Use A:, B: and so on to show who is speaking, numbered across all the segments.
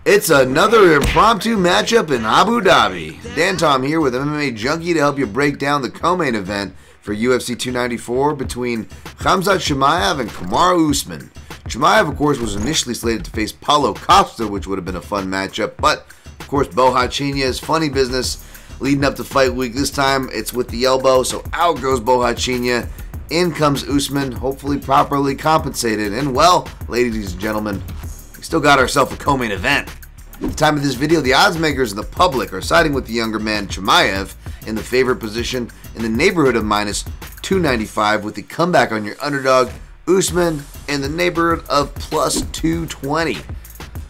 A: It's another impromptu matchup in Abu Dhabi. Dan Tom here with MMA Junkie to help you break down the co-main event for UFC 294 between Khamzat Chimaev and Kamaru Usman. Chimaev, of course, was initially slated to face Paulo Costa, which would have been a fun matchup, but, of course, Bohachinha is funny business leading up to fight week. This time, it's with the elbow, so out goes Bohachinha. In comes Usman, hopefully properly compensated. And, well, ladies and gentlemen, we still got ourselves a co-main event. At the time of this video, the odds makers and the public are siding with the younger man Chimaev in the favorite position in the neighborhood of minus 295, with the comeback on your underdog Usman in the neighborhood of plus 220.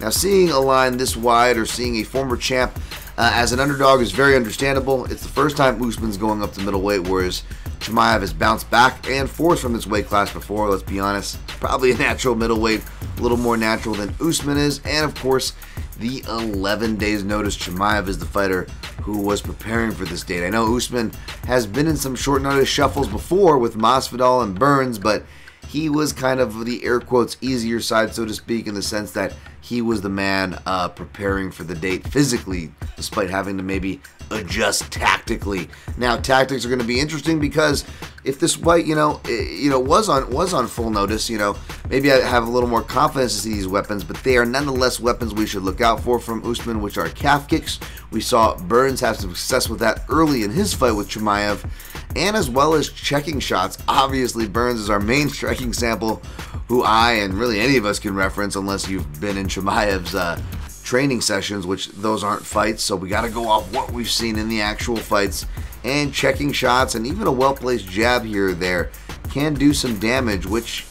A: Now, seeing a line this wide or seeing a former champ as an underdog is very understandable. It's the first time Usman's going up to middleweight, whereas Chimaev has bounced back and forth from this weight class before. Let's be honest, probably a natural middleweight, a little more natural than Usman is. And of course, the 11 days notice Chimaev is the fighter who was preparing for this date. I know Usman has been in some short notice shuffles before with Masvidal and Burns, but he was kind of the air quotes easier side, so to speak, in the sense that he was the man preparing for the date physically, despite having to maybe adjust tactically. Now, tactics are going to be interesting because if this fight, was on full notice, maybe I have a little more confidence to see these weapons, but they are nonetheless weapons we should look out for from Usman, which are calf kicks. We saw Burns have some success with that early in his fight with Chimaev, and as well as checking shots. Obviously, Burns is our main striking sample, who I and really any of us can reference unless you've been in Chimaev's training sessions, which those aren't fights, so we got to go off what we've seen in the actual fights. And checking shots and even a well-placed jab here or there can do some damage, which,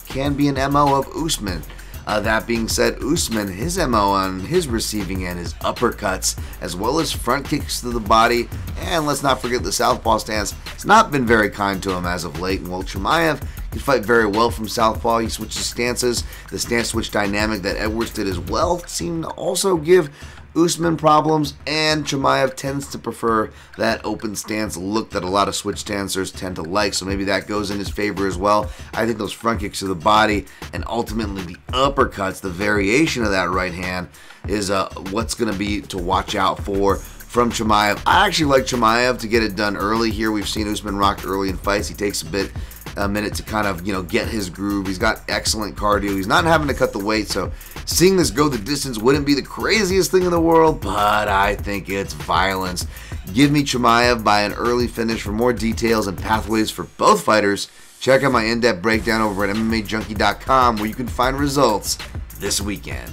A: can be an MO of Usman. That being said, Usman, his MO on his receiving end is uppercuts, as well as front kicks to the body, and let's not forget the southpaw stance. It's not been very kind to him as of late, and while Chimaev can fight very well from southpaw, he switches stances. The stance switch dynamic that Edwards did as well seemed to also give Usman problems, and Chimaev tends to prefer that open stance look that a lot of switch stancers tend to like, so maybe that goes in his favor as well. I think those front kicks to the body and ultimately the uppercuts, the variation of that right hand, is what's going to be to watch out for from Chimaev. I actually like Chimaev to get it done early here. We've seen Usman rock early in fights. He takes a minute to kind of, get his groove. He's got excellent cardio. He's not having to cut the weight, so seeing this go the distance wouldn't be the craziest thing in the world, but I think it's violence. Give me Chimaev by an early finish. For more details and pathways for both fighters, check out my in-depth breakdown over at mmajunkie.com, where you can find results this weekend.